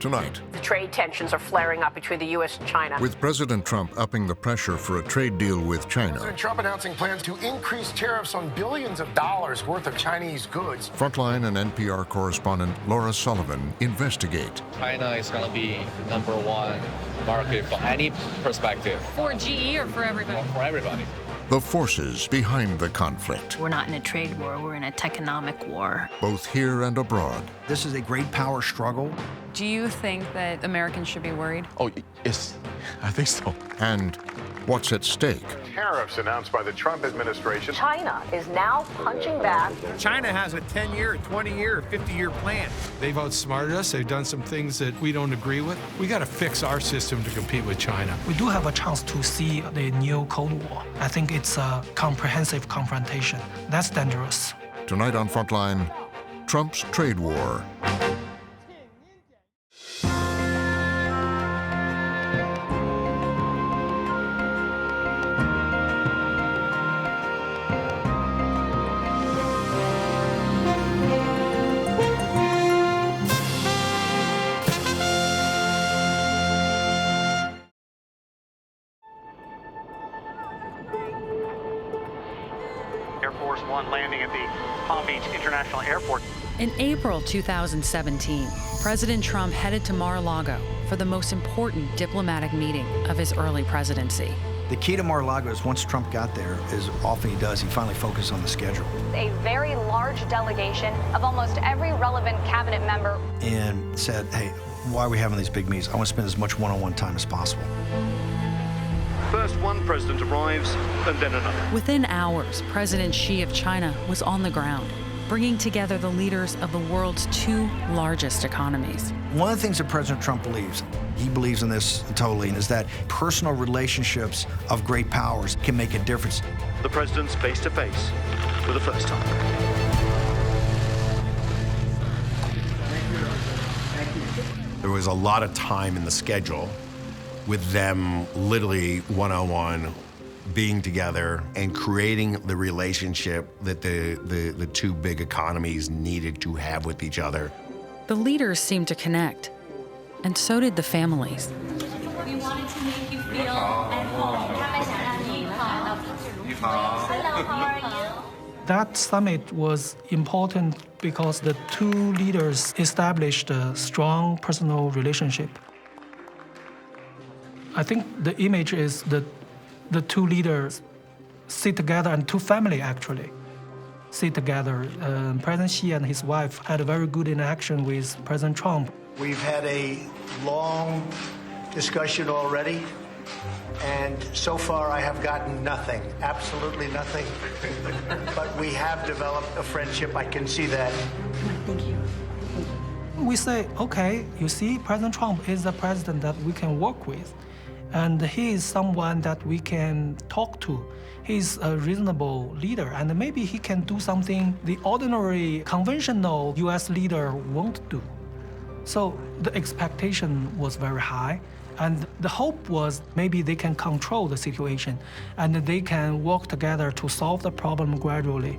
Tonight, trade tensions are flaring up between the U.S. and China. with President Trump upping the pressure for a trade deal with China. President Trump announcing plans to increase tariffs on billions of dollars worth of Chinese goods. FRONTLINE and NPR correspondent Laura Sullivan investigate. China is going to be number one market from any perspective. For GE or for everybody? For everybody. The forces behind the conflict, We're not in a trade war, we're in a techonomic war. both here and abroad. This is a great power struggle. Do you think that Americans should be worried? Oh, yes, I think so. And what's at stake? Tariffs announced by the Trump administration. China is now punching back. China has a 10-year, 20-year, 50-year plan. They've outsmarted us. They've done some things that we don't agree with. We got to fix our system to compete with China. We do have a chance to see the new Cold War. I think it's a comprehensive confrontation. That's dangerous. Tonight on Frontline, Trump's trade war. Air Force One landing at the Palm Beach International Airport. In April 2017, President Trump headed to Mar-a-Lago for the most important diplomatic meeting of his early presidency. The key to Mar-a-Lago is once Trump got there, as often he does, he finally focused on the schedule. A very large delegation of almost every relevant cabinet member. And said, hey, why are we having these big meetings? I want to spend as much one-on-one time as possible. First one president arrives, and then another. Within hours, President Xi of China was on the ground, bringing together the leaders of the world's two largest economies. One of the things that President Trump believes, he believes in this totally, is that personal relationships of great powers can make a difference. The president's face-to-face for the first time. There was a lot of time in the schedule with them literally one-on-one being together and creating the relationship that the two big economies needed to have with each other. The leaders seemed to connect, and so did the families. We wanted to make you feel at home. Hello, how are you? That summit was important because the two leaders established a strong personal relationship. I think the image is that the two leaders sit together, and two families actually sit together. President Xi and his wife had a very good interaction with President Trump. We've had a long discussion already, and so far I have gotten nothing, absolutely nothing. But we have developed a friendship, I can see that. Thank you. We say, okay, you see, President Trump is a president that we can work with, and he is someone that we can talk to. He's a reasonable leader, and maybe he can do something the ordinary, conventional U.S. leader won't do. So the expectation was very high, and the hope was maybe they can control the situation, and they can work together to solve the problem gradually.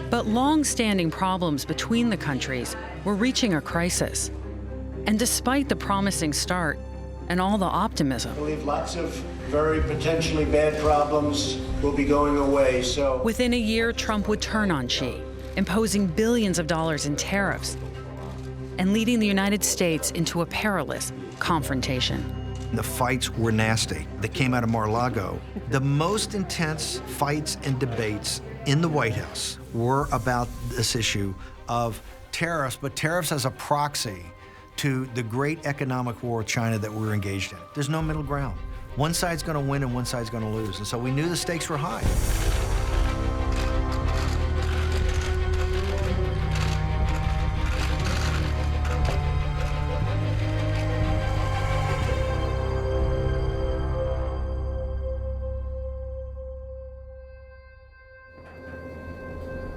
But long-standing problems between the countries were reaching a crisis. And despite the promising start and all the optimism, I believe lots of very potentially bad problems will be going away, so. Within a year, Trump would turn on Xi, imposing billions of dollars in tariffs and leading the United States into a perilous confrontation. The fights were nasty. They came out of Mar-a-Lago. The most intense fights and debates in the White House were about this issue of tariffs, but tariffs as a proxy to the great economic war with China that we're engaged in. There's no middle ground. One side's going to win and one side's going to lose, and so we knew the stakes were high.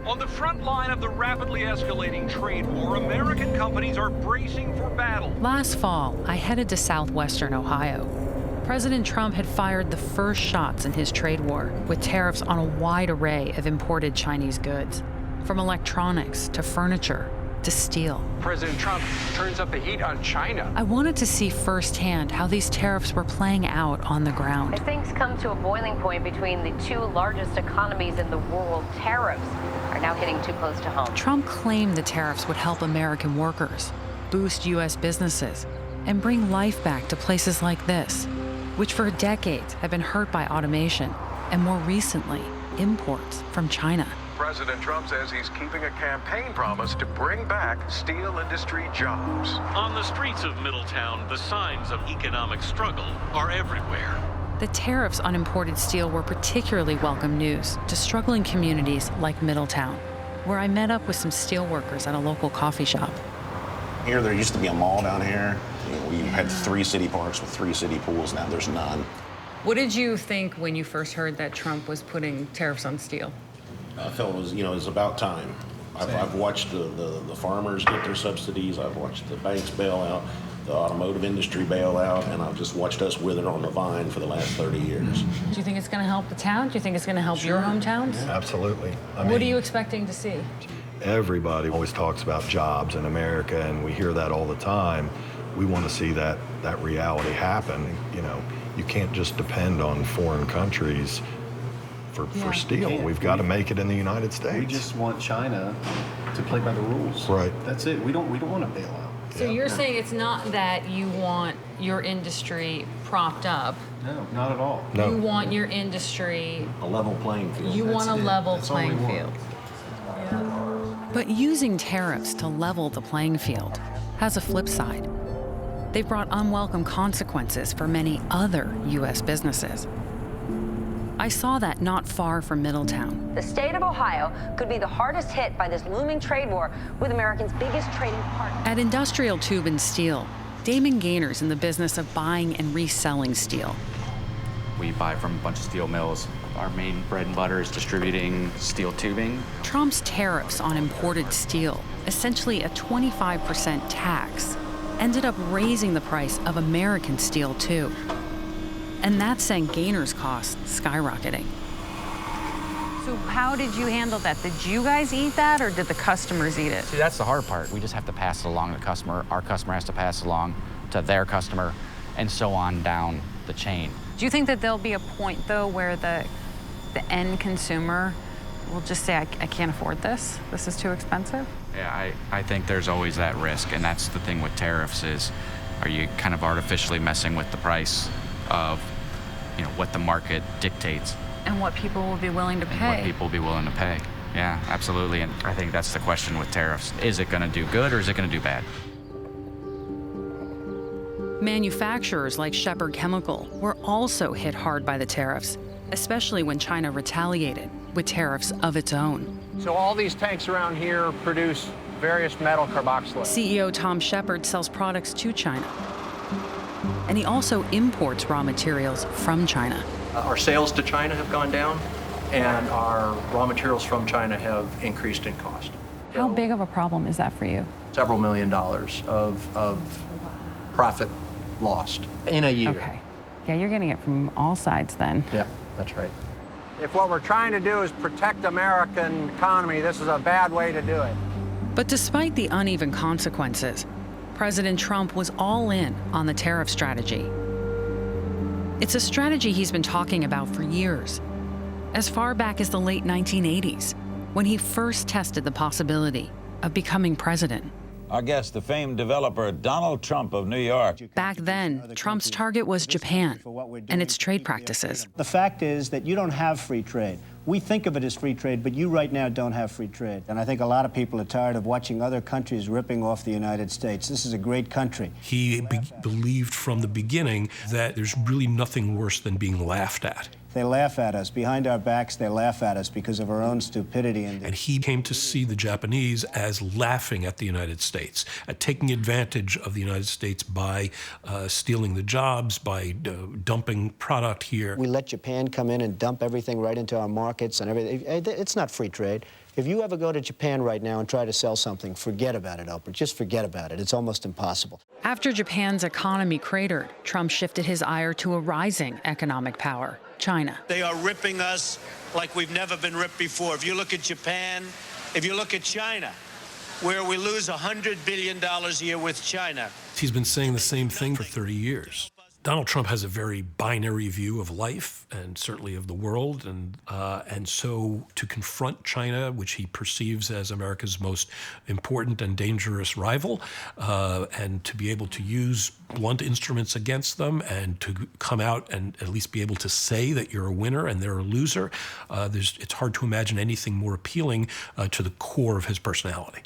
On the front line of the rapidly escalating trade war, American companies are bracing for battle. Last fall, I headed to southwestern Ohio. President Trump had fired the first shots in his trade war with tariffs on a wide array of imported Chinese goods, from electronics to furniture to steel. President Trump turns up the heat on China. I wanted to see firsthand how these tariffs were playing out on the ground. As things come to a boiling point between the two largest economies in the world, tariffs are now hitting too close to home. Trump claimed the tariffs would help American workers, boost U.S. businesses, and bring life back to places like this, which for decades have been hurt by automation and more recently, imports from China. President Trump says he's keeping a campaign promise to bring back steel industry jobs. On the streets of Middletown, the signs of economic struggle are everywhere. The tariffs on imported steel were particularly welcome news to struggling communities like Middletown, where I met up with some steel workers at a local coffee shop. Here, there used to be a mall down here. We had 3 city parks with 3 city pools. Now there's none. What did you think when you first heard that Trump was putting tariffs on steel? I felt it was about time. I've watched the farmers get their subsidies. I've watched the banks bail out, the automotive industry bail out, and I've just watched us wither on the vine for the last 30 years. Do you think it's going to help the town? Do you think it's going to help your hometowns? Yeah. Absolutely. What are you expecting to see? Everybody always talks about jobs in America, and we hear that all the time. We want to see that reality happen. You can't just depend on foreign countries for steel. We've got to make it in the United States. We just want China to play by the rules. Right. That's it. We don't want to bail out. So you're saying it's not that you want your industry propped up. No, not at all. No. You want your industry a level playing field. You want a level playing field. But using tariffs to level the playing field has a flip side. They've brought unwelcome consequences for many other U.S. businesses. I saw that not far from Middletown. The state of Ohio could be the hardest hit by this looming trade war with America's biggest trading partner. At Industrial Tube and Steel, Damon Gaynor's in the business of buying and reselling steel. We buy from a bunch of steel mills. Our main bread and butter is distributing steel tubing. Trump's tariffs on imported steel, essentially a 25% tax, ended up raising the price of American steel too. And that sent Gaynor's costs skyrocketing. So how did you handle that? Did you guys eat that, or did the customers eat it? See, that's the hard part. We just have to pass it along to the customer. Our customer has to pass it along to their customer, and so on down the chain. Do you think that there'll be a point, though, where the end consumer will just say, I can't afford this? This is too expensive? Yeah, I think there's always that risk, and that's the thing with tariffs is, are you kind of artificially messing with the price of what the market dictates. And what people will be willing to pay. And what people will be willing to pay. Yeah, absolutely. And I think that's the question with tariffs. Is it going to do good or is it going to do bad? Manufacturers like Shepherd Chemical were also hit hard by the tariffs, especially when China retaliated with tariffs of its own. So all these tanks around here produce various metal carboxylates. CEO Tom Shepherd sells products to China. And he also imports raw materials from China. Our sales to China have gone down, and our raw materials from China have increased in cost. How big of a problem is that for you? Several $1 million of profit lost in a year. Okay. Yeah, you're getting it from all sides then. Yeah, that's right. If what we're trying to do is protect the American economy, this is a bad way to do it. But despite the uneven consequences, President Trump was all in on the tariff strategy. It's a strategy he's been talking about for years, as far back as the late 1980s, when he first tested the possibility of becoming president. Our guest, the famed developer Donald Trump of New York. Back then, Trump's target was Japan and its trade practices. The fact is that you don't have free trade. We think of it as free trade, but you right now don't have free trade. And I think a lot of people are tired of watching other countries ripping off the United States. This is a great country. He believed from the beginning that there's really nothing worse than being laughed at. They laugh at us. Behind our backs, they laugh at us because of our own stupidity. And he came to see the Japanese as laughing at the United States, at taking advantage of the United States by stealing the jobs, by dumping product here. We let Japan come in and dump everything right into our markets and everything. It's not free trade. If you ever go to Japan right now and try to sell something, forget about it, Oprah. Just forget about it. It's almost impossible. After Japan's economy cratered, Trump shifted his ire to a rising economic power, China. They are ripping us like we've never been ripped before. If you look at Japan, if you look at China, where we lose $100 billion a year with China. He's been saying the same thing for 30 years. Donald Trump has a very binary view of life and certainly of the world, and so to confront China, which he perceives as America's most important and dangerous rival, and to be able to use blunt instruments against them and to come out and at least be able to say that you're a winner and they're a loser, it's hard to imagine anything more appealing to the core of his personality.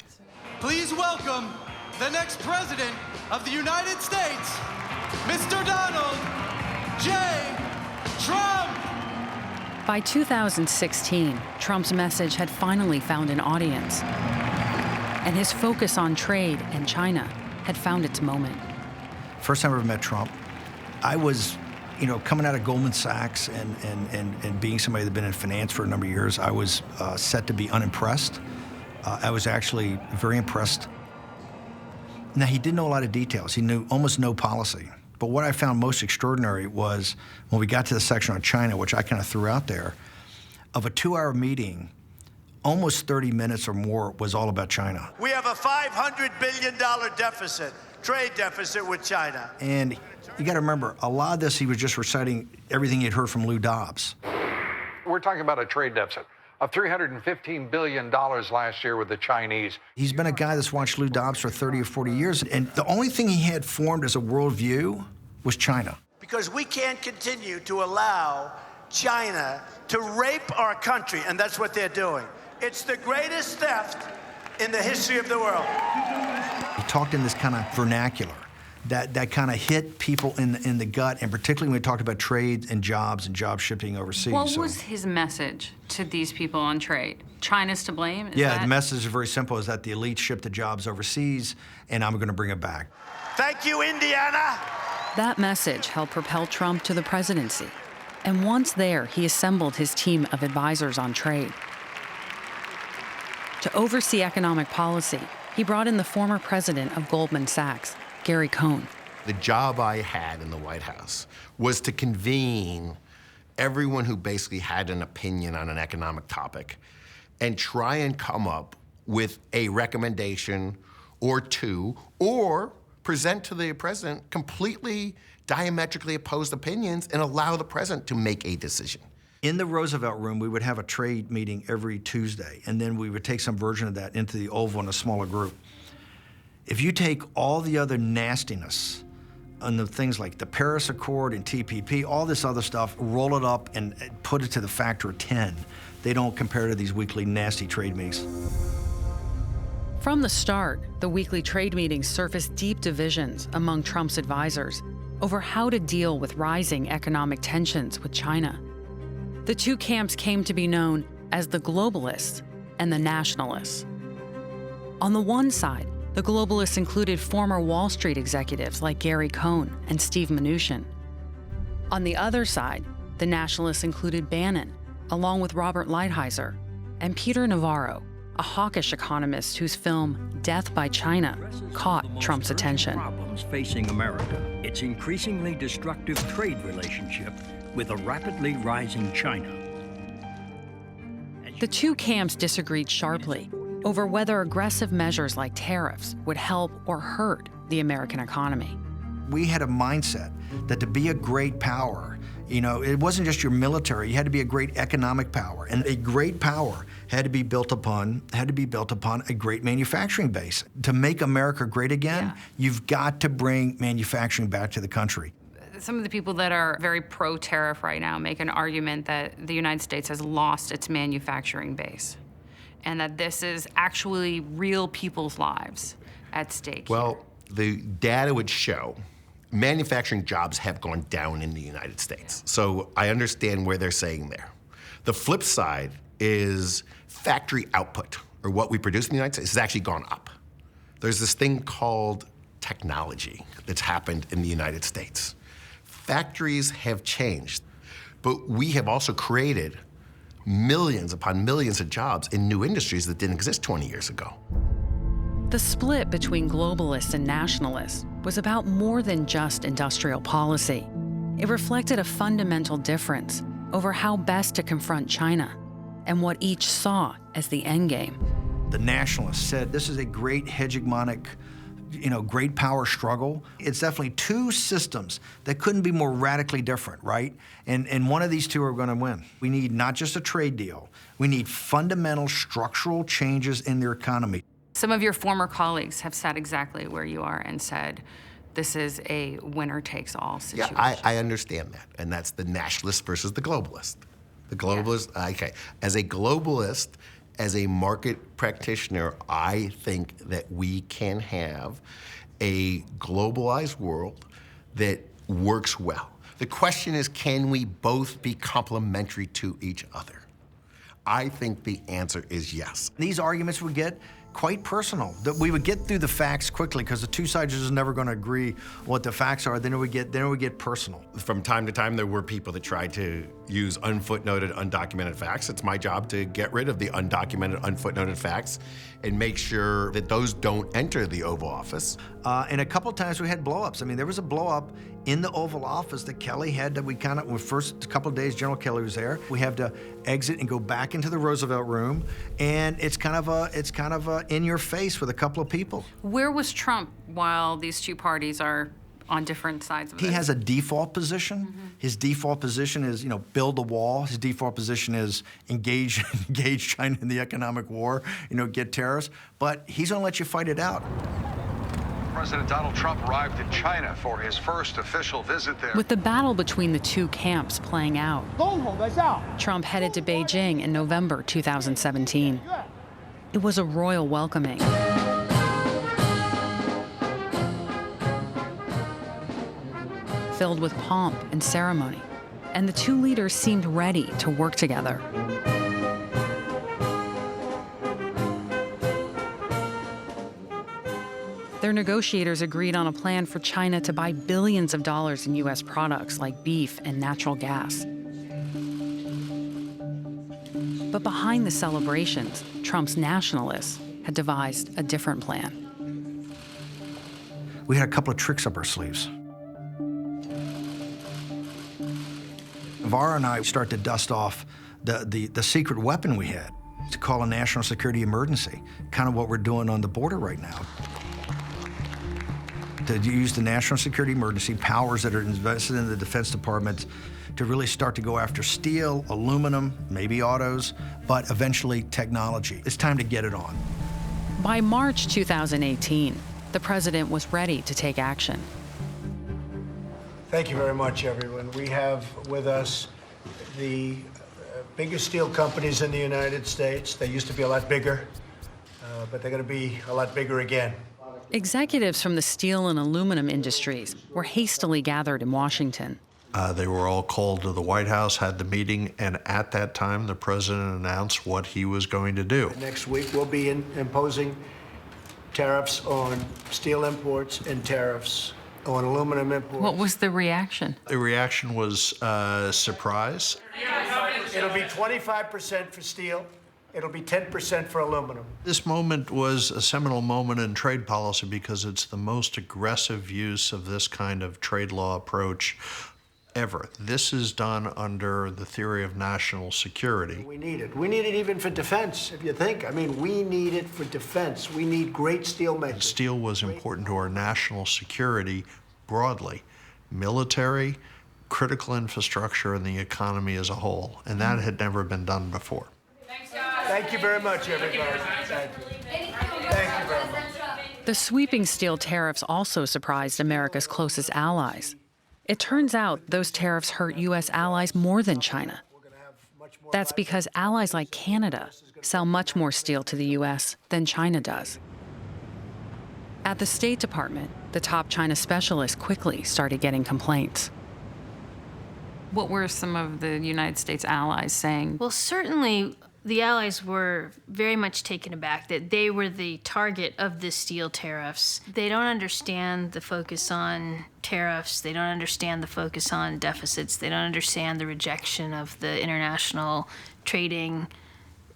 Please welcome the next president of the United States, Mr. Donald J. Trump. By 2016, Trump's message had finally found an audience, and his focus on trade and China had found its moment. First time I ever met Trump, I was, coming out of Goldman Sachs and being somebody that had been in finance for a number of years, I was set to be unimpressed. I was actually very impressed. Now, he didn't know a lot of details. He knew almost no policy. But what I found most extraordinary was when we got to the section on China, which I kind of threw out there, of a 2-hour meeting, almost 30 minutes or more was all about China. We have a $500 billion deficit, trade deficit with China. And you got to remember, a lot of this, he was just reciting everything he'd heard from Lou Dobbs. We're talking about a trade deficit of $315 billion last year with the Chinese. He's been a guy that's watched Lou Dobbs for 30 or 40 years, and the only thing he had formed as a worldview was China. Because we can't continue to allow China to rape our country, and that's what they're doing. It's the greatest theft in the history of the world. He talked in this kind of vernacular that kind of hit people in the gut, and particularly when we talked about trade and job shifting overseas. What was his message to these people on trade? China's to blame? The message is very simple, is that the elite ship the jobs overseas, and I'm going to bring it back. Thank you, Indiana. That message helped propel Trump to the presidency. And once there, he assembled his team of advisors on trade. To oversee economic policy, he brought in the former president of Goldman Sachs, Gary Cohn. The job I had in the White House was to convene everyone who basically had an opinion on an economic topic and try and come up with a recommendation or two, or present to the president completely diametrically opposed opinions and allow the president to make a decision. In the Roosevelt Room, we would have a trade meeting every Tuesday, and then we would take some version of that into the Oval in a smaller group. If you take all the other nastiness and the things like the Paris Accord and TPP, all this other stuff, roll it up and put it to the factor of 10, they don't compare to these weekly nasty trade meetings. From the start, the weekly trade meetings surfaced deep divisions among Trump's advisors over how to deal with rising economic tensions with China. The two camps came to be known as the Globalists and the Nationalists. On the one side, the Globalists included former Wall Street executives like Gary Cohn and Steve Mnuchin. On the other side, the Nationalists included Bannon, along with Robert Lighthizer, and Peter Navarro, a hawkish economist whose film Death by China caught Trump's attention. Problems facing America, its increasingly destructive trade relationship with a rapidly rising China. The two camps disagreed sharply over whether aggressive measures like tariffs would help or hurt the American economy. We had a mindset that to be a great power, it wasn't just your military, you had to be a great economic power. And a great power had to be built upon a great manufacturing base. To make America great again, you've got to bring manufacturing back to the country. Some of the people that are very pro-tariff right now make an argument that the United States has lost its manufacturing base, and that this is actually real people's lives at stake. Well, the data would show manufacturing jobs have gone down in the United States. So I understand where they're saying there. The flip side is factory output, or what we produce in the United States, has actually gone up. There's this thing called technology that's happened in the United States. Factories have changed, but we have also created millions upon millions of jobs in new industries that didn't exist 20 years ago. The split between globalists and nationalists was about more than just industrial policy. It reflected a fundamental difference over how best to confront China and what each saw as the endgame. The nationalists said this is a great hegemonic, great power struggle. It's definitely two systems that couldn't be more radically different, right? And one of these two are going to win. We need not just a trade deal. We need fundamental structural changes in their economy. Some of your former colleagues have sat exactly where you are and said, this is a winner-takes-all situation. Yeah, I understand that, and that's the nationalist versus the globalist. The globalist, okay. As a globalist, as a market practitioner, I think that we can have a globalized world that works well. The question is, can we both be complementary to each other? I think the answer is yes. These arguments would get quite personal. That we would get through the facts quickly because the two sides are just never going to agree what the facts are. Then it would get personal. From time to time, there were people that tried to use unfootnoted, undocumented facts. It's my job to get rid of the undocumented, unfootnoted facts and make sure that those don't enter the Oval Office. And a couple times we had blow-ups. I mean, there was a blow-up in the Oval Office that Kelly had that when first couple of days General Kelly was there, we have to exit and go back into the Roosevelt room, and it's kind of a in your face with a couple of people. Where was Trump while these two parties are on different sides of it? He has a default position. Mm-hmm. His default position is, build a wall. His default position is engage China in the economic war, get tariffs. But he's going to let you fight it out. President Donald Trump arrived in China for his first official visit there. With the battle between the two camps playing out, Trump headed to Beijing in November 2017. It was a royal welcoming. Filled with pomp and ceremony, and the two leaders seemed ready to work together. Their negotiators agreed on a plan for China to buy billions of dollars in U.S. products like beef and natural gas. But behind the celebrations, Trump's nationalists had devised a different plan. We had a couple of tricks up our sleeves. Vara and I started to dust off the secret weapon we had to call a national security emergency, kind of what we're doing on the border right now. To use the national security emergency powers that are invested in the Defense Department to really start to go after steel, aluminum, maybe autos, but eventually technology. It's time to get it on. By March 2018, the president was ready to take action. Thank you very much, everyone. We have with us the biggest steel companies in the United States. They used to be a lot bigger, but they're going to be a lot bigger again. Executives from the steel and aluminum industries were hastily gathered in Washington. They were all called to the White House, had the meeting, and at that time, the president announced what he was going to do. Next week, we'll be imposing tariffs on steel imports and tariffs on aluminum imports. What was the reaction? The reaction was surprise. It'll be 25% for steel. It'll be 10% for aluminum. This moment was a seminal moment in trade policy because it's the most aggressive use of this kind of trade law approach ever. This is done under the theory of national security. We need it. We need it even for defense, if you think. I mean, we need it for defense. We need great steel makers. Steel was important to our national security broadly. Military, critical infrastructure, and the economy as a whole. And that had never been done before. Thank you very much, everybody. Thank you. Thank you very much. The sweeping steel tariffs also surprised America's closest allies. It turns out those tariffs hurt U.S. allies more than China. That's because allies like Canada sell much more steel to the U.S. than China does. At the State Department, the top China specialists quickly started getting complaints. What were some of the United States allies saying? Well, certainly The Allies were very much taken aback that they were the target of the steel tariffs. They don't understand the focus on tariffs. They don't understand the focus on deficits. They don't understand the rejection of the international trading,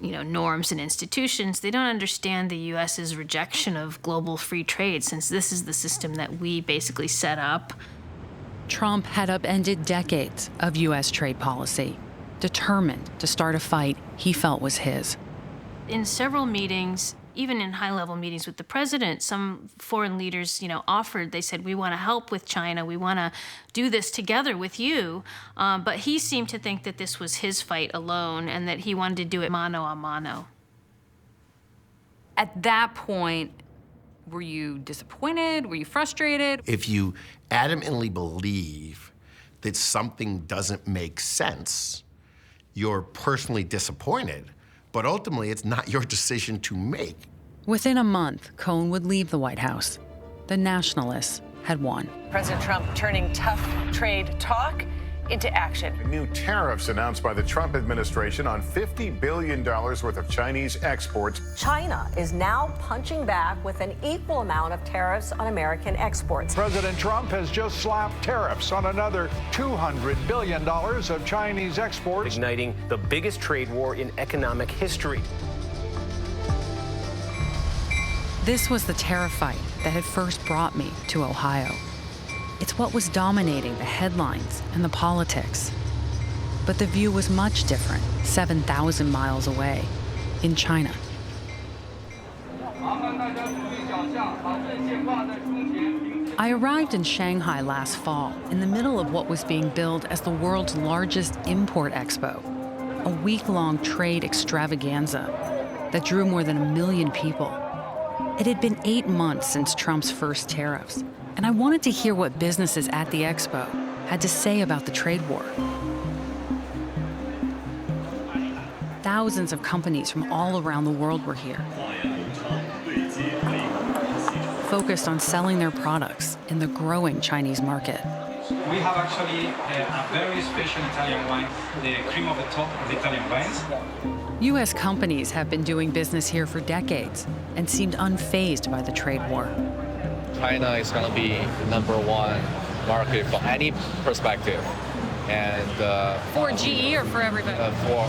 norms and institutions. They don't understand the U.S.'s rejection of global free trade, since this is the system that we basically set up. Trump had upended decades of U.S. trade policy, determined to start a fight he felt was his. In several meetings, even in high-level meetings with the president, some foreign leaders, offered, they said, we want to help with China, we want to do this together with you. But he seemed to think that this was his fight alone and that he wanted to do it mano a mano. At that point, were you disappointed? Were you frustrated? If you adamantly believe that something doesn't make sense, you're personally disappointed, but ultimately it's not your decision to make. Within a month, Cohn would leave the White House. The Nationalists had won. President Trump turning tough trade talk into action. New tariffs announced by the Trump administration on $50 billion worth of Chinese exports. China is now punching back with an equal amount of tariffs on American exports. President Trump has just slapped tariffs on another $200 billion of Chinese exports, igniting the biggest trade war in economic history. This was the tariff fight that had first brought me to Ohio. It's what was dominating the headlines and the politics. But the view was much different, 7,000 miles away, in China. I arrived in Shanghai last fall, in the middle of what was being billed as the world's largest import expo, a week-long trade extravaganza that drew more than 1 million people. It had been 8 months since Trump's first tariffs, and I wanted to hear what businesses at the expo had to say about the trade war. Thousands of companies from all around the world were here, focused on selling their products in the growing Chinese market. We have actually a very special Italian wine, the cream of the top of the Italian wines. U.S. companies have been doing business here for decades and seemed unfazed by the trade war. China is going to be the #1 market from any perspective. And for GE or for everybody?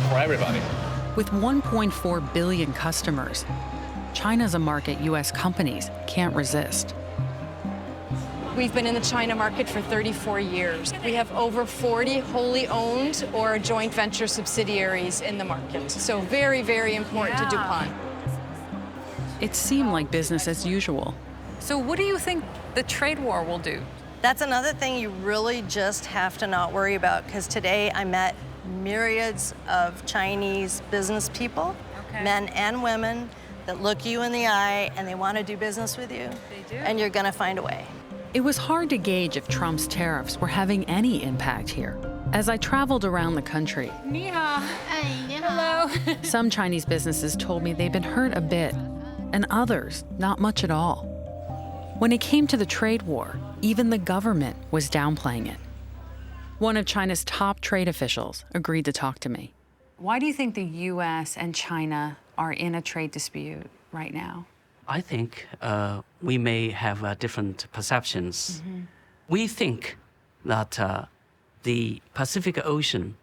For everybody. With 1.4 billion customers, China's a market U.S. companies can't resist. We've been in the China market for 34 years. We have over 40 wholly owned or joint venture subsidiaries in the market. So very, very important to DuPont. It seemed like business as usual. So what do you think the trade war will do? That's another thing you really just have to not worry about, because today I met myriads of Chinese business people, men and women, that look you in the eye and they want to do business with you. They do. And you're going to find a way. It was hard to gauge if Trump's tariffs were having any impact here. As I traveled around the country, Ni hao. Hello. Some Chinese businesses told me they'd been hurt a bit, and others not much at all. When it came to the trade war, even the government was downplaying it. One of China's top trade officials agreed to talk to me. Why do you think the U.S. and China are in a trade dispute right now? I think we may have different perceptions. Mm-hmm. We think that the Pacific Ocean,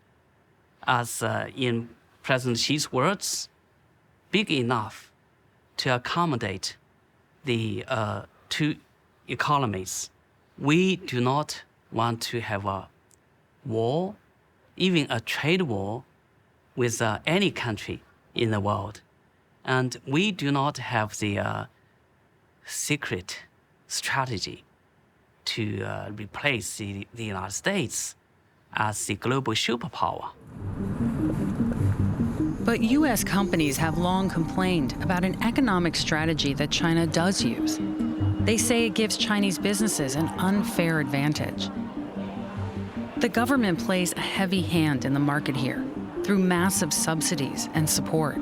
as in President Xi's words, big enough to accommodate the two economies. We do not want to have a war, even a trade war, with any country in the world. And we do not have the secret strategy to replace the United States as the global superpower. But U.S. companies have long complained about an economic strategy that China does use. They say it gives Chinese businesses an unfair advantage. The government plays a heavy hand in the market here through massive subsidies and support.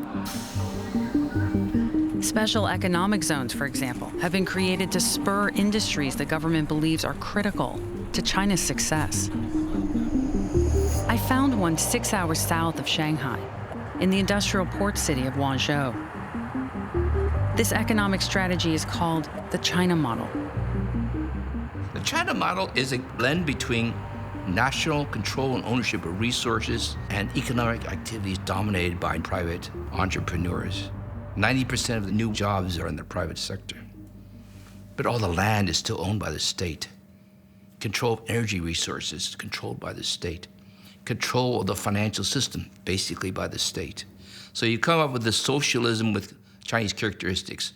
Special economic zones, for example, have been created to spur industries the government believes are critical to China's success. I found one 6 hours south of Shanghai. in the industrial port city of Guangzhou. This economic strategy is called the China model. The China model is a blend between national control and ownership of resources and economic activities dominated by private entrepreneurs. 90% of the new jobs are in the private sector. But all the land is still owned by the state. Control of energy resources controlled by the state. Control of the financial system, basically by the state. So you come up with this socialism with Chinese characteristics,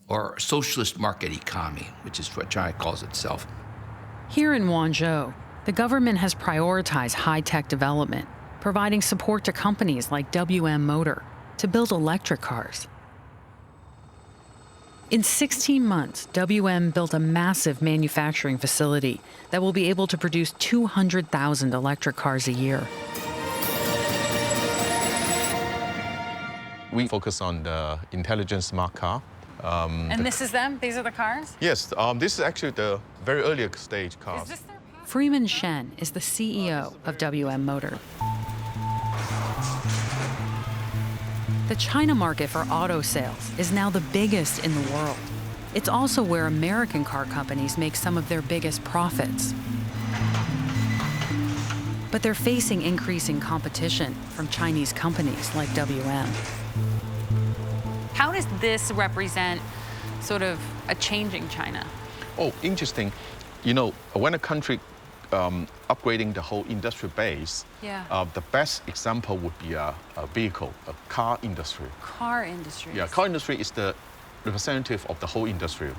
or socialist market economy, which is what China calls itself. Here in Guangzhou, the government has prioritized high-tech development, providing support to companies like WM Motor to build electric cars. In 16 months, WM built a massive manufacturing facility that will be able to produce 200,000 electric cars a year. We focus on the intelligent smart car. And this is them? These are the cars? Yes, this is actually the very early stage car. Freeman Shen is the CEO of WM Motor. The China market for auto sales is now the biggest in the world. It's also where American car companies make some of their biggest profits. But they're facing increasing competition from Chinese companies like WM. How does this represent sort of a changing China? Oh, interesting. You know, when a country upgrading the whole industrial base, the best example would be a vehicle, a car industry. Car industry. Yeah, car industry is the representative of the whole industry.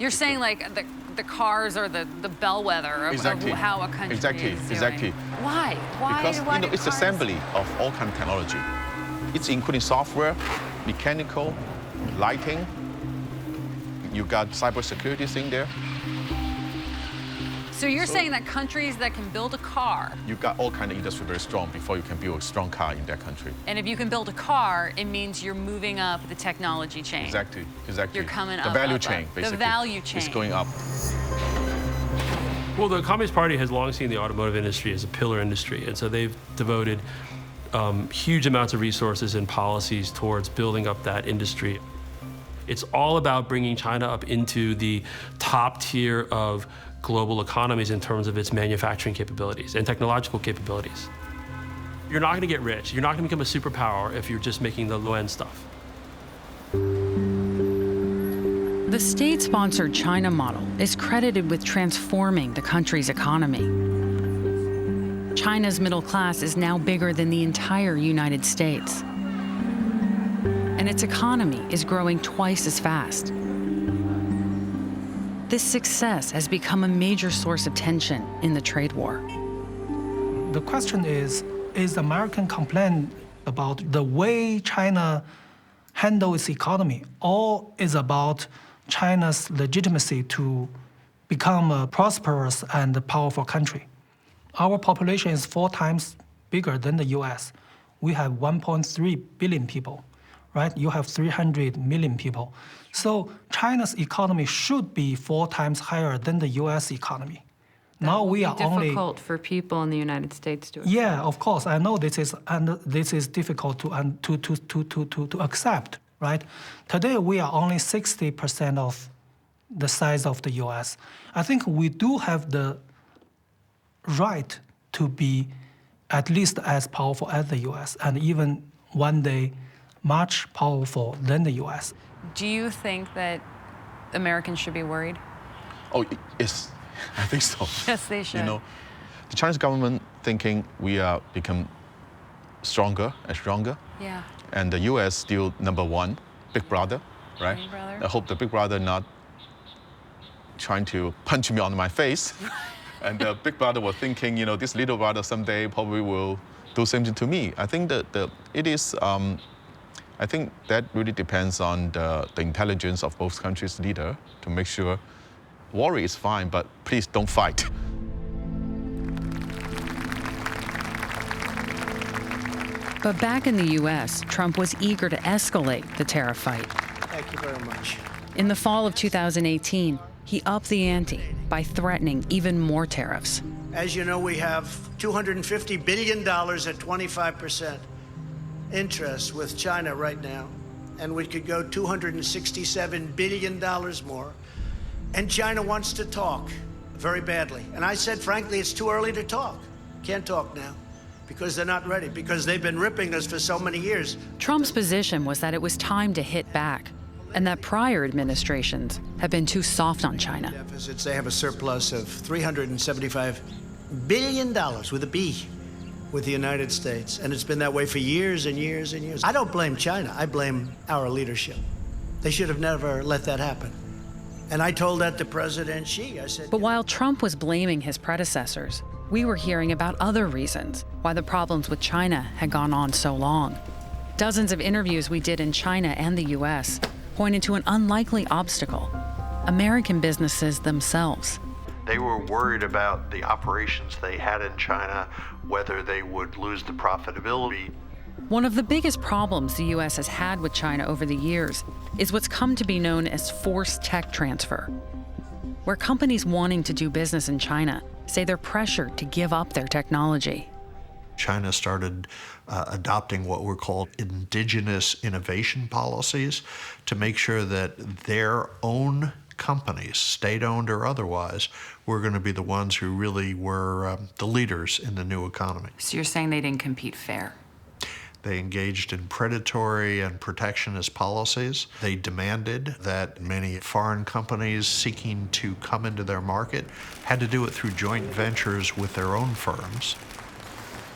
You're saying like the cars are the bellwether of how a country is doing. Exactly. Why? Because it's assembly of all kind of technology. It's including software, mechanical, lighting. You got cybersecurity thing there. So you're saying that countries that can build a car. You got all kind of industry very strong before you can build a strong car in that country. And if you can build a car, it means you're moving up the technology chain. Exactly. You're coming up. The value chain, basically. The value chain. It's going up. Well, the Communist Party has long seen the automotive industry as a pillar industry, and so they've devoted huge amounts of resources and policies towards building up that industry. It's all about bringing China up into the top tier of global economies in terms of its manufacturing capabilities and technological capabilities. You're not going to get rich. You're not going to become a superpower if you're just making the low-end stuff. The state-sponsored China model is credited with transforming the country's economy. China's middle class is now bigger than the entire United States. And its economy is growing twice as fast. This success has become a major source of tension in the trade war. The question is American complaint about the way China handles its economy, or is about China's legitimacy to become a prosperous and powerful country? Our population is 4 times bigger than the US. We have 1.3 billion people, right? You have 300 million people. So China's economy should be 4 times higher than the US economy. Now we are only difficult for people in the United States to accept. Yeah, of course. I know this is difficult to accept, right? Today we are only 60% of the size of the US. I think we do have the right to be at least as powerful as the US, and even one day much powerful than the US. Do you think that Americans should be worried? Oh, yes, I think so. Yes, they should. You know, the Chinese government thinking we are become stronger and stronger. Yeah. And the US still #1, big brother, right? Big brother. I hope the big brother not trying to punch me on my face. And the big brother was thinking, you know, this little brother someday probably will do something to me. I think that it is. I think that really depends on the intelligence of both countries' leader to make sure worry is fine, but please don't fight. But back in the US, Trump was eager to escalate the tariff fight. Thank you very much. In the fall of 2018, he upped the ante by threatening even more tariffs. As you know, we have $250 billion at 25%. interests with China right now, and we could go $267 billion more. And China wants to talk very badly. And I said, frankly, it's too early to talk. Can't talk now because they're not ready, because they've been ripping us for so many years. Trump's position was that it was time to hit back, and that prior administrations have been too soft on China. Deficits, they have a surplus of $375 billion with a B with the United States. And it's been that way for years and years and years. I don't blame China. I blame our leadership. They should have never let that happen. And I told that to President Xi. I said, but while Trump was blaming his predecessors, we were hearing about other reasons why the problems with China had gone on so long. Dozens of interviews we did in China and the US pointed to an unlikely obstacle: American businesses themselves. They were worried about the operations they had in China, whether they would lose the profitability. One of the biggest problems the US has had with China over the years is what's come to be known as forced tech transfer, where companies wanting to do business in China say they're pressured to give up their technology. China started adopting what were called indigenous innovation policies to make sure that their own companies, state-owned or otherwise, were going to be the ones who really were the leaders in the new economy. So you're saying they didn't compete fair? They engaged in predatory and protectionist policies. They demanded that many foreign companies seeking to come into their market had to do it through joint ventures with their own firms,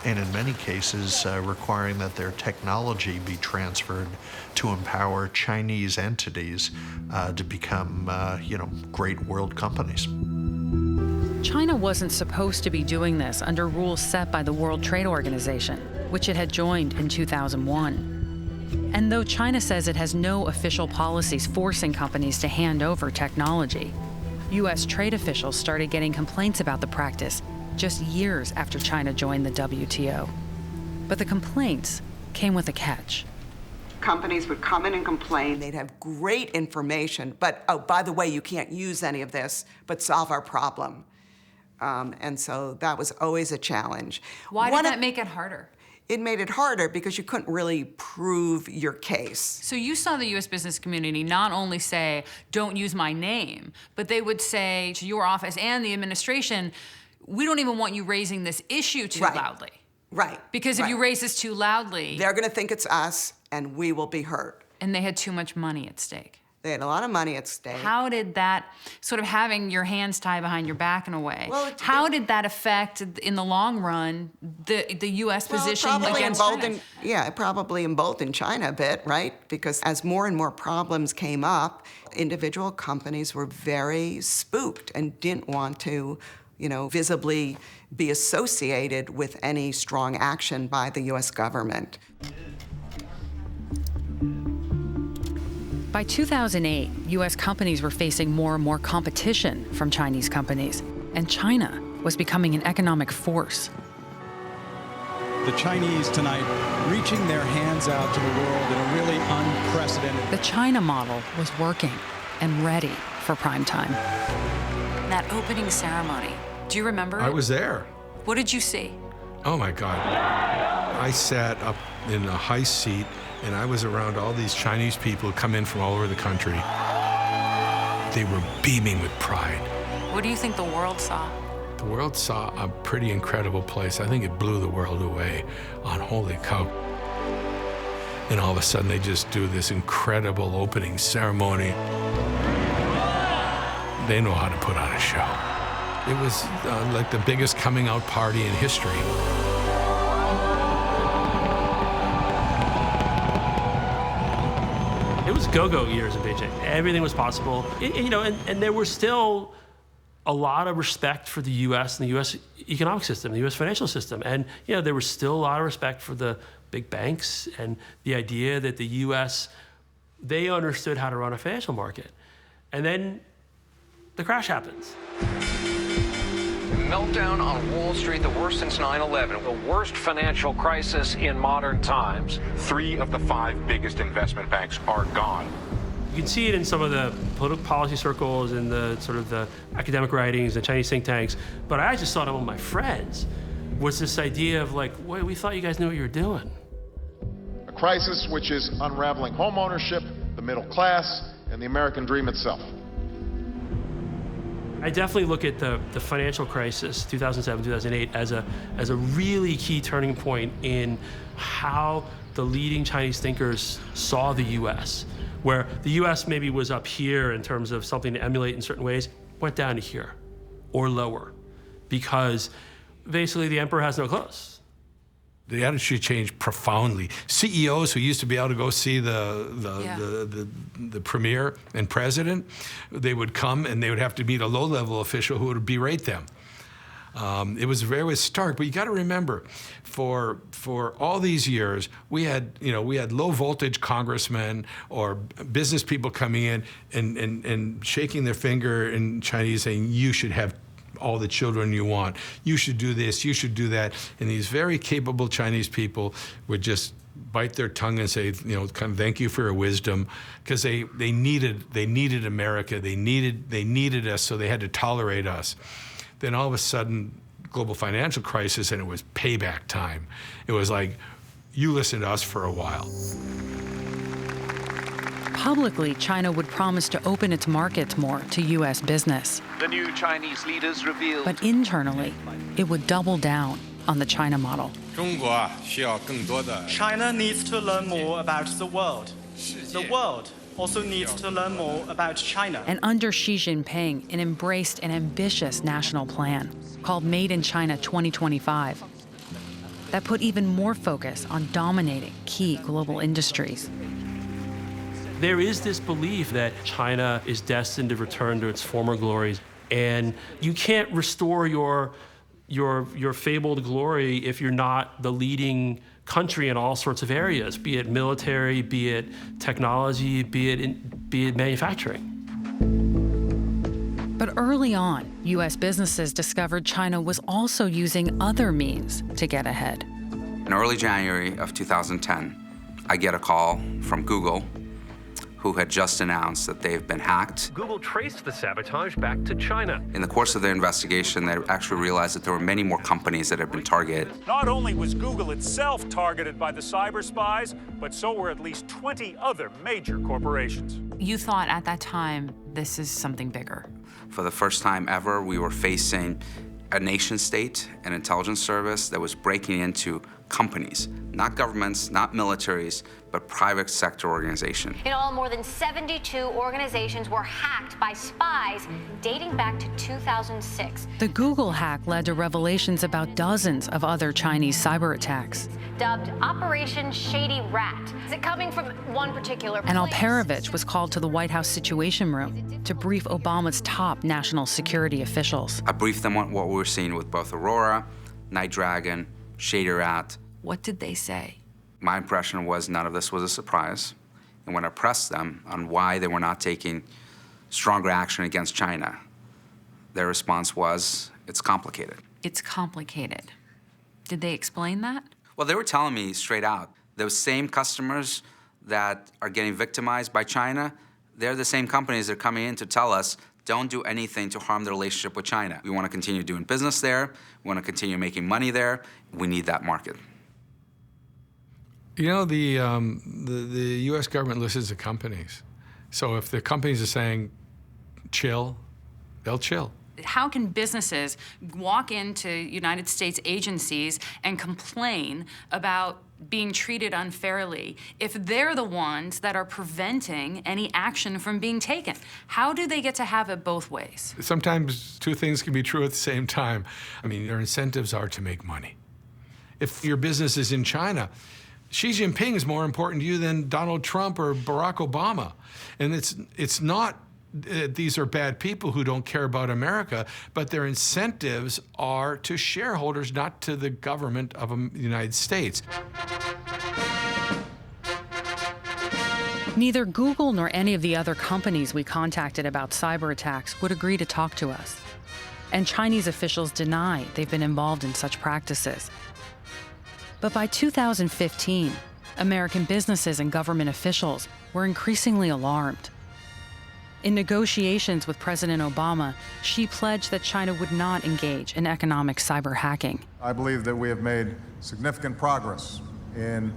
and in many cases requiring that their technology be transferred to empower Chinese entities to become, great world companies. China wasn't supposed to be doing this under rules set by the World Trade Organization, which it had joined in 2001. And though China says it has no official policies forcing companies to hand over technology, U.S. trade officials started getting complaints about the practice just years after China joined the WTO. But the complaints came with a catch. Companies would come in and complain. They'd have great information, but, oh, by the way, you can't use any of this, but solve our problem. And so that was always a challenge. Why did that make it harder? It made it harder because you couldn't really prove your case. So you saw the U.S. business community not only say, don't use my name, but they would say to your office and the administration, we don't even want you raising this issue too loudly. Right. Because if you raise this too loudly, they're going to think it's us and we will be hurt. And they had too much money at stake. They had a lot of money at stake. How did that, sort of having your hands tied behind your back in a way, how did that affect, in the long run, the U.S. position against China? It probably emboldened China a bit, right? Because as more and more problems came up, individual companies were very spooked and didn't want to, visibly be associated with any strong action by the U.S. government. By 2008, U.S. companies were facing more and more competition from Chinese companies, and China was becoming an economic force. The Chinese tonight reaching their hands out to the world in a really unprecedented... The China model was working and ready for prime time. That opening ceremony, do you remember it? I was there. What did you see? Oh my God. I sat up in a high seat and I was around all these Chinese people who come in from all over the country. They were beaming with pride. What do you think the world saw? The world saw a pretty incredible place. I think it blew the world away on holy cow. And all of a sudden they just do this incredible opening ceremony. They know how to put on a show. It was like the biggest coming out party in history. It was go-go years in Beijing. Everything was possible. And there was still a lot of respect for the U.S. and the U.S. economic system, the U.S. financial system. And, there was still a lot of respect for the big banks and the idea that the U.S., they understood how to run a financial market. And then the crash happens. Meltdown on Wall Street, the worst since 9/11. The worst financial crisis in modern times. 3 of the 5 biggest investment banks are gone. You can see it in some of the political policy circles and the sort of the academic writings, the Chinese think tanks. But I just saw it among my friends was this idea of like, wait, we thought you guys knew what you were doing. crisis which is unraveling home ownership, the middle class, and the American dream itself. I definitely look at the financial crisis, 2007, 2008, as a really key turning point in how the leading Chinese thinkers saw the U.S., where the U.S. maybe was up here in terms of something to emulate in certain ways, went down to here or lower, because basically the emperor has no clothes. The attitude changed profoundly. CEOs who used to be able to go see the premier and president, they would come and they would have to meet a low-level official who would berate them. It was very stark, but you got to remember, for all these years, we had low-voltage congressmen or business people coming in and shaking their finger in Chinese saying, you should have all the children you want. You should do this, you should do that. And these very capable Chinese people would just bite their tongue and say, kind of thank you for your wisdom, because they needed America, they needed us, so they had to tolerate us. Then all of a sudden, global financial crisis, and it was payback time. It was like, you listen to us for a while. Publicly, China would promise to open its markets more to U.S. business. The new Chinese leaders revealed. But internally, it would double down on the China model. China needs to learn more about the world. The world also needs to learn more about China. And under Xi Jinping, it embraced an ambitious national plan called Made in China 2025 that put even more focus on dominating key global industries. There is this belief that China is destined to return to its former glories, and you can't restore your fabled glory if you're not the leading country in all sorts of areas, be it military, be it technology, be it manufacturing. But early on, U.S. businesses discovered China was also using other means to get ahead. In early January of 2010, I get a call from Google, who had just announced that they've been hacked. Google traced the sabotage back to China. In the course of their investigation, they actually realized that there were many more companies that had been targeted. Not only was Google itself targeted by the cyber spies, but so were at least 20 other major corporations. You thought at that time, this is something bigger. For the first time ever, we were facing a nation state, an intelligence service that was breaking into companies, not governments, not militaries, but private sector organizations. In all, more than 72 organizations were hacked by spies dating back to 2006. The Google hack led to revelations about dozens of other Chinese cyber attacks. Dubbed Operation Shady Rat. Is it coming from one particular place? And Alperovitch was called to the White House Situation Room to brief Obama's top national security officials. I briefed them on what we were seeing with both Aurora, Night Dragon, Shady Rat. What did they say? My impression was none of this was a surprise. And when I pressed them on why they were not taking stronger action against China, their response was, it's complicated. It's complicated. Did they explain that? Well, they were telling me straight out, those same customers that are getting victimized by China, they're the same companies that are coming in to tell us, don't do anything to harm the relationship with China. We want to continue doing business there. We want to continue making money there. We need that market. You know, the U.S. government listens to companies. So if the companies are saying, chill, they'll chill. How can businesses walk into United States agencies and complain about being treated unfairly if they're the ones that are preventing any action from being taken? How do they get to have it both ways? Sometimes two things can be true at the same time. I mean, their incentives are to make money. If your business is in China, Xi Jinping is more important to you than Donald Trump or Barack Obama. And it's not these are bad people who don't care about America, but their incentives are to shareholders, not to the government of the United States. Neither Google nor any of the other companies we contacted about cyber attacks would agree to talk to us. And Chinese officials deny they've been involved in such practices. But by 2015, American businesses and government officials were increasingly alarmed. In negotiations with President Obama, Xi pledged that China would not engage in economic cyber hacking. I believe that we have made significant progress in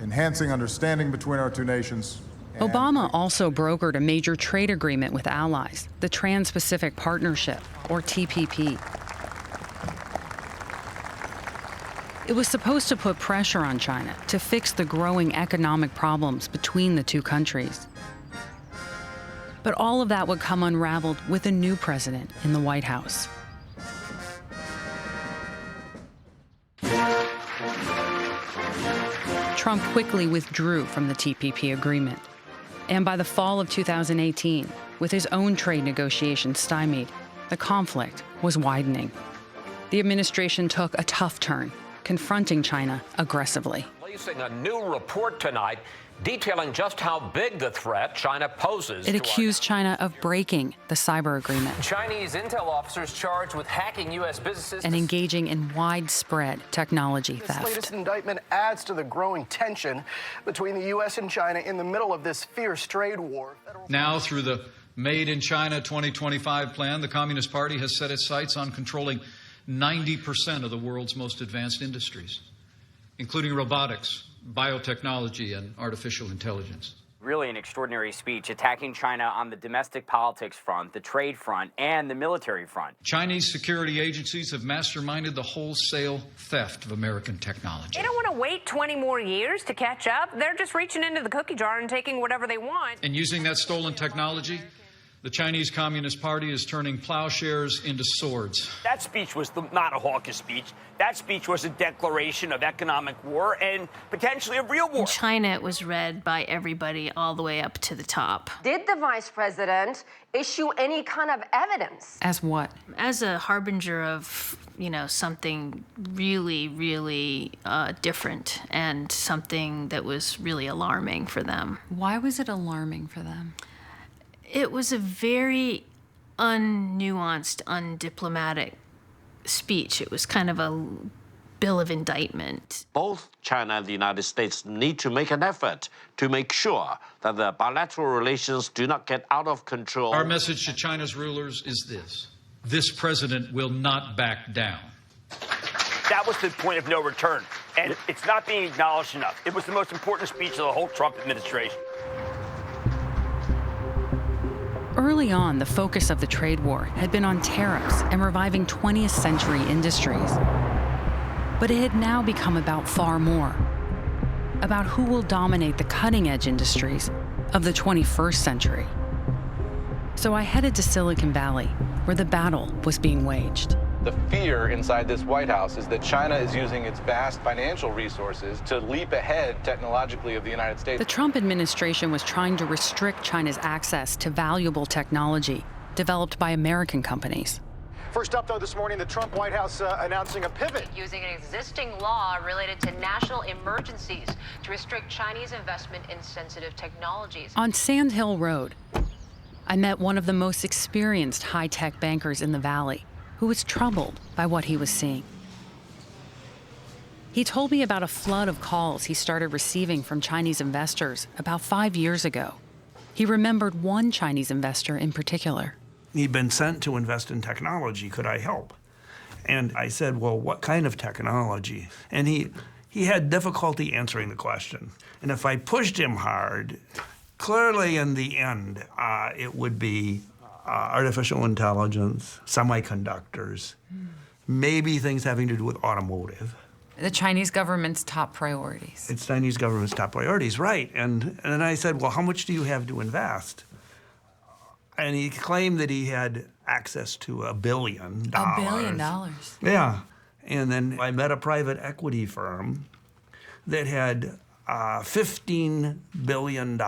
enhancing understanding between our two nations. Obama also brokered a major trade agreement with allies, the Trans-Pacific Partnership, or TPP. It was supposed to put pressure on China to fix the growing economic problems between the two countries. But all of that would come unraveled with a new president in the White House. Trump quickly withdrew from the TPP agreement. And by the fall of 2018, with his own trade negotiations stymied, the conflict was widening. The administration took a tough turn, confronting China aggressively. Releasing a new report tonight detailing just how big the threat China poses. It accused China of breaking the cyber agreement. Chinese intel officers charged with hacking U.S. businesses and engaging in widespread technology This theft. latest indictment adds to the growing tension between the U.S. and China in the middle of this fierce trade war. Now, through the Made in China 2025 plan, the Communist Party has set its sights on controlling 90% of the world's most advanced industries, including robotics, biotechnology, and artificial intelligence. Really an extraordinary speech attacking China on the domestic politics front, the trade front, and the military front. Chinese security agencies have masterminded the wholesale theft of American technology. They don't want to wait 20 more years to catch up. They're just reaching into the cookie jar and taking whatever they want. And using that stolen technology, the Chinese Communist Party is turning plowshares into swords. That speech was not a hawkish speech. That speech was a declaration of economic war and potentially a real war. In China, it was read by everybody all the way up to the top. Did the vice president issue any kind of evidence? As what? As a harbinger of, something really, really different and something that was really alarming for them. Why was it alarming for them? It was a very unnuanced, undiplomatic speech. It was kind of a bill of indictment. Both China and the United States need to make an effort to make sure that the bilateral relations do not get out of control. Our message to China's rulers is this: this president will not back down. That was the point of no return, and it's not being acknowledged enough. It was the most important speech of the whole Trump administration. Early on, the focus of the trade war had been on tariffs and reviving 20th century industries. But it had now become about far more, about who will dominate the cutting-edge industries of the 21st century. So I headed to Silicon Valley, where the battle was being waged. The fear inside this White House is that China is using its vast financial resources to leap ahead technologically of the United States. The Trump administration was trying to restrict China's access to valuable technology developed by American companies. First up, though, this morning, the Trump White House announcing a pivot. Using an existing law related to national emergencies to restrict Chinese investment in sensitive technologies. On Sand Hill Road, I met one of the most experienced high-tech bankers in the Valley, who was troubled by what he was seeing. He told me about a flood of calls he started receiving from Chinese investors about 5 years ago. He remembered one Chinese investor in particular. He'd been sent to invest in technology. Could I help? And I said, well, what kind of technology? And he had difficulty answering the question. And if I pushed him hard, clearly in the end, it would be artificial intelligence, semiconductors, maybe things having to do with automotive. The Chinese government's top priorities. It's Chinese government's top priorities, right. And then I said, well, how much do you have to invest? And he claimed that he had access to $1 billion. $1 billion? Yeah. And then I met a private equity firm that had $15 billion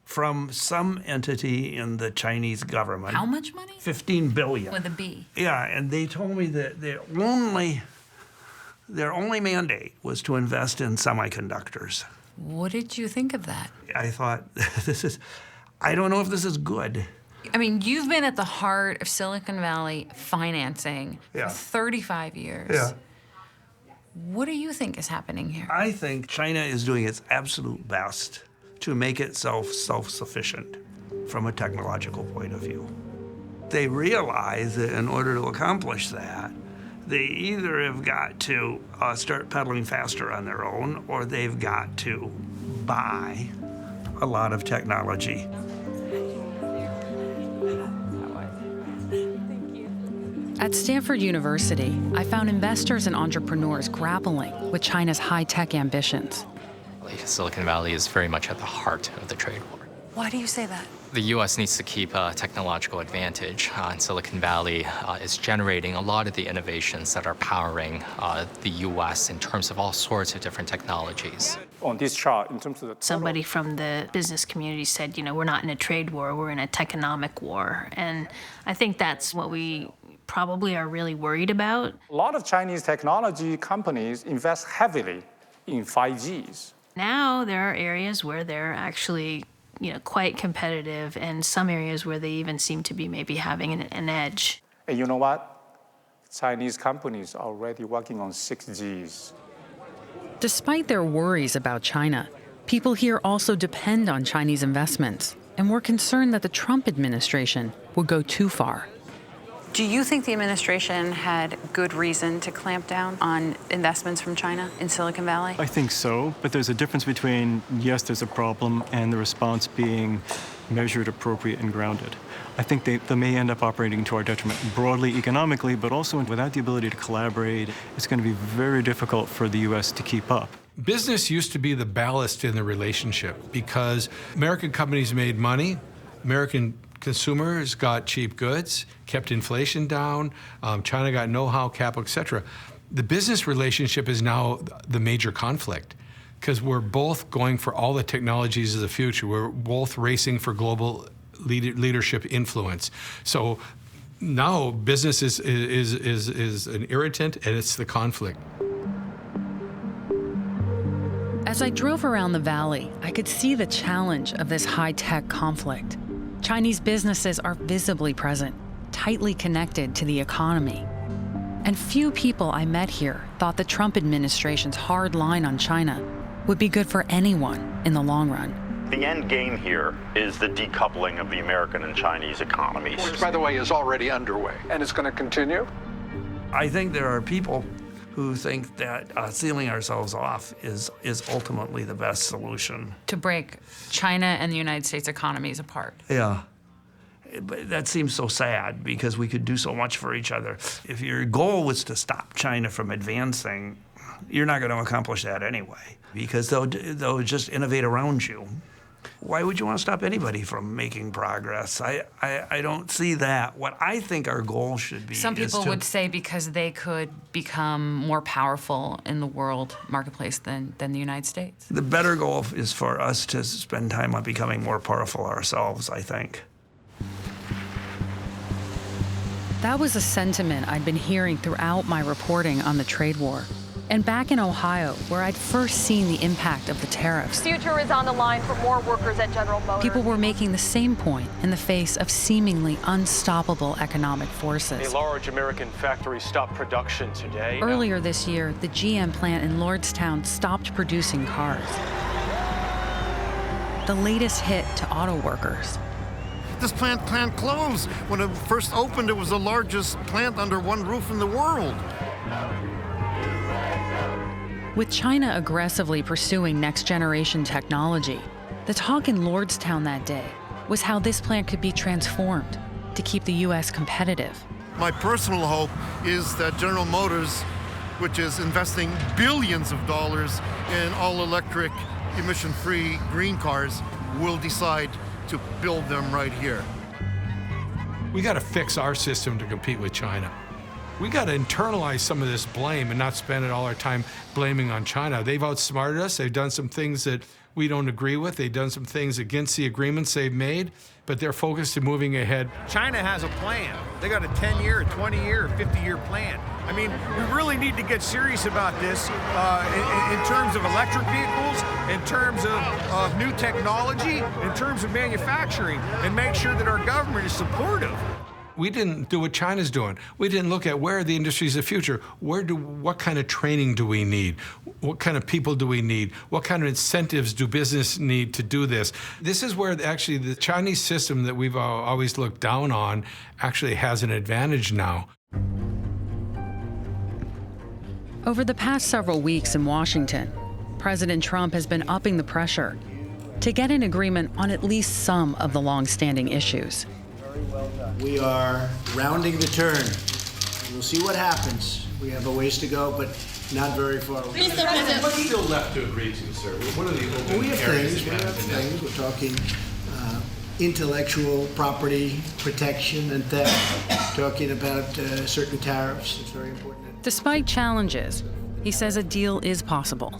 from some entity in the Chinese government. How much money? $15 billion. With a B. Yeah, and they told me that their only mandate was to invest in semiconductors. What did you think of that? I thought, I don't know if this is good. I mean, you've been at the heart of Silicon Valley financing for 35 years. Yeah. What do you think is happening here? I think China is doing its absolute best to make itself self-sufficient from a technological point of view. They realize that in order to accomplish that, They either have got to start pedaling faster on their own, or they've got to buy a lot of technology. At Stanford University, I found investors and entrepreneurs grappling with China's high-tech ambitions. Silicon Valley is very much at the heart of the trade war. Why do you say that? The U.S. needs to keep a technological advantage, and Silicon Valley is generating a lot of the innovations that are powering the U.S. in terms of all sorts of different technologies. On this chart, in terms of the Somebody from the business community said, we're not in a trade war, we're in a techonomic war. And I think that's what we probably are really worried about. A lot of Chinese technology companies invest heavily in 5Gs. Now there are areas where they're actually quite competitive, and some areas where they even seem to be maybe having an edge. And you know what? Chinese companies are already working on 6Gs. Despite their worries about China, people here also depend on Chinese investments, and were concerned that the Trump administration would go too far. Do you think the administration had good reason to clamp down on investments from China in Silicon Valley? I think so, but there's a difference between, yes, there's a problem, and the response being measured, appropriate, and grounded. I think they may end up operating to our detriment broadly economically, but also without the ability to collaborate, it's going to be very difficult for the U.S. to keep up. Business used to be the ballast in the relationship because American companies made money, American consumers got cheap goods, kept inflation down, China got know-how, capital, et cetera. The business relationship is now the major conflict because we're both going for all the technologies of the future. We're both racing for global leadership influence. So now business is an irritant, and it's the conflict. As I drove around the valley, I could see the challenge of this high-tech conflict. Chinese businesses are visibly present, tightly connected to the economy. And few people I met here thought the Trump administration's hard line on China would be good for anyone in the long run. The end game here is the decoupling of the American and Chinese economies. Which, by the way, is already underway. And it's going to continue? I think there are people who think that sealing ourselves off is ultimately the best solution. To break China and the United States economies apart. Yeah. But that seems so sad because we could do so much for each other. If your goal was to stop China from advancing, you're not going to accomplish that anyway because they'll just innovate around you. Why would you want to stop anybody from making progress? I don't see that. What I think our goal should be Some people would say because they could become more powerful in the world marketplace than the United States. The better goal is for us to spend time on becoming more powerful ourselves, I think. That was a sentiment I'd been hearing throughout my reporting on the trade war. And back in Ohio, where I'd first seen the impact of the tariffs, Future is on the line for more workers at General Motors. people were making the same point in the face of seemingly unstoppable economic forces. A large American factory stopped production today. Earlier this year, the GM plant in Lordstown stopped producing cars. The latest hit to Autoworkers. This plant can't close. When it first opened, it was the largest plant under one roof in the world. With China aggressively pursuing next-generation technology, the talk in Lordstown that day was how this plant could be transformed to keep the U.S. competitive. My personal hope is that General Motors, which is investing billions of dollars in all-electric, emission-free green cars, will decide to build them right here. We got to fix our system to compete with China. We got to internalize some of this blame and not spend all our time blaming on China. They've outsmarted us. They've done some things that we don't agree with. They've done some things against the agreements they've made, but they're focused on moving ahead. China has a plan. They got a 10-year, a 20-year, a 50-year plan. I mean, we really need to get serious about this in terms of electric vehicles, in terms of new technology, in terms of manufacturing, and make sure that our government is supportive. We didn't do what China's doing. We didn't look at where are the industries of the future. What kind of training do we need? What kind of people do we need? What kind of incentives do business need to do this? This is where actually the Chinese system that we've always looked down on actually has an advantage now. Over the past several weeks in Washington, President Trump has been upping the pressure to get an agreement on at least some of the long-standing issues. We are rounding the turn. We'll see what happens. We have a ways to go, but not very far. Mr. President, what's still left to agree to, sir? What are the open we have areas? things. We're talking intellectual property protection and theft, talking about certain tariffs. It's very important. Despite challenges, he says a deal is possible.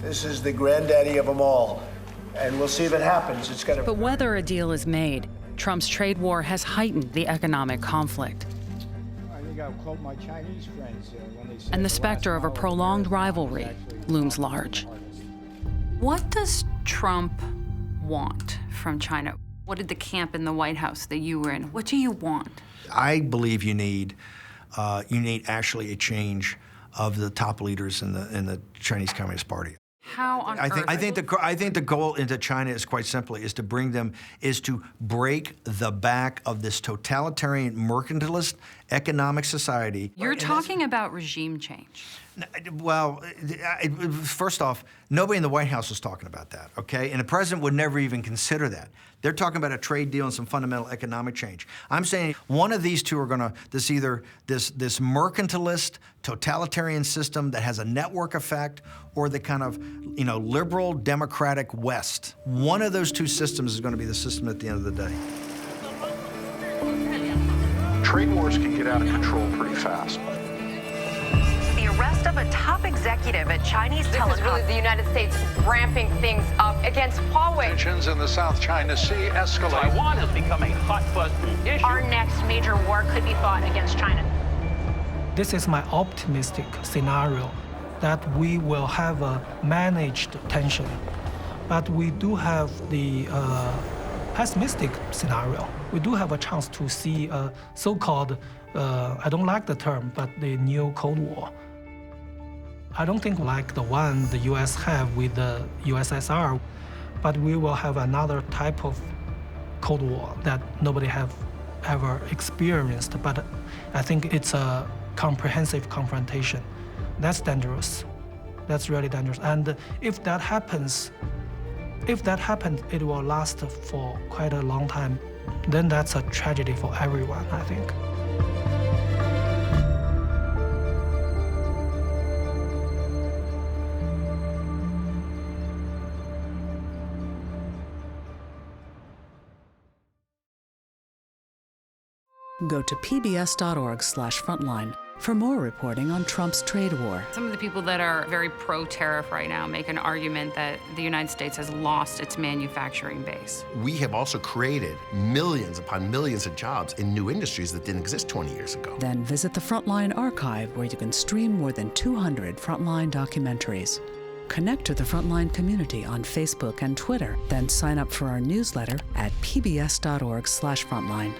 This is the granddaddy of them all, and we'll see if it happens. It's gonna. But whether a deal is made, Trump's trade war has heightened the economic conflict. I think I'll quote my Chinese friends when they say And the specter of a prolonged rivalry looms large. What does Trump want from China? What did the camp in the White House that you were in, what do you want? I believe you need actually a change of the top leaders in the Chinese Communist Party. How on I earth? think the goal into China is quite simply to break the back of this totalitarian mercantilist economic society. You're talking about regime change. Well, first off, nobody in the White House is talking about that, okay? And the president would never even consider that. They're talking about a trade deal and some fundamental economic change. I'm saying one of these two are gonna, this mercantilist, totalitarian system that has a network effect, or the kind of, liberal democratic West. One of those two systems is gonna be the system at the end of the day. Trade wars can get out of control pretty fast. The arrest of a top executive at Chinese telecom. This is really the United States ramping things up against Huawei. Tensions in the South China Sea escalate. Taiwan has become a hot-button issue. Our next major war could be fought against China. This is my optimistic scenario, that we will have a managed tension. But we do have the pessimistic scenario. We do have a chance to see a so-called, I don't like the term, but the new Cold War. I don't think like the one the US have with the USSR, but we will have another type of Cold War that nobody have ever experienced. But I think it's a comprehensive confrontation. That's dangerous. That's really dangerous. And if that happens, it will last for quite a long time. Then that's a tragedy for everyone, I think. Go to pbs.org/frontline for more reporting on Trump's trade war. Some of the people that are very pro-tariff right now make an argument that the United States has lost its manufacturing base. We have also created millions upon millions of jobs in new industries that didn't exist 20 years ago. Then visit the Frontline archive, where you can stream more than 200 Frontline documentaries. Connect to the Frontline community on Facebook and Twitter, then sign up for our newsletter at pbs.org/frontline.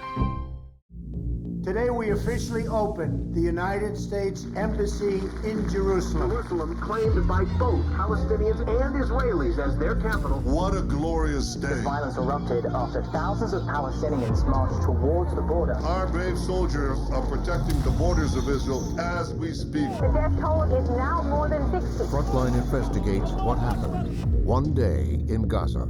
Today we officially open the United States Embassy in Jerusalem. Jerusalem claimed by both Palestinians and Israelis as their capital. What a glorious day. The violence erupted after thousands of Palestinians marched towards the border. Our brave soldiers are protecting the borders of Israel as we speak. The death toll is now more than 60. Frontline investigates what happened one day in Gaza.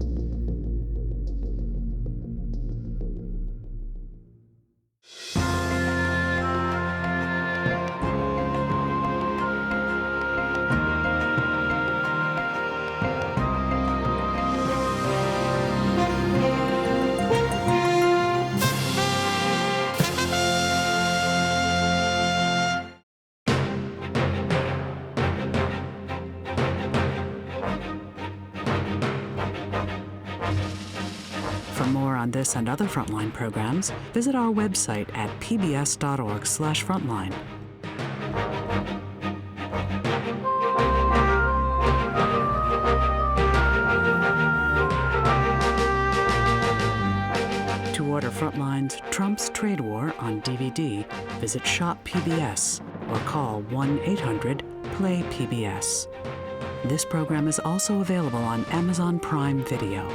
On this and other Frontline programs, visit our website at pbs.org/frontline. To order Frontline's Trump's Trade War on DVD, visit Shop PBS or call 1-800-PLAY-PBS. This program is also available on Amazon Prime Video.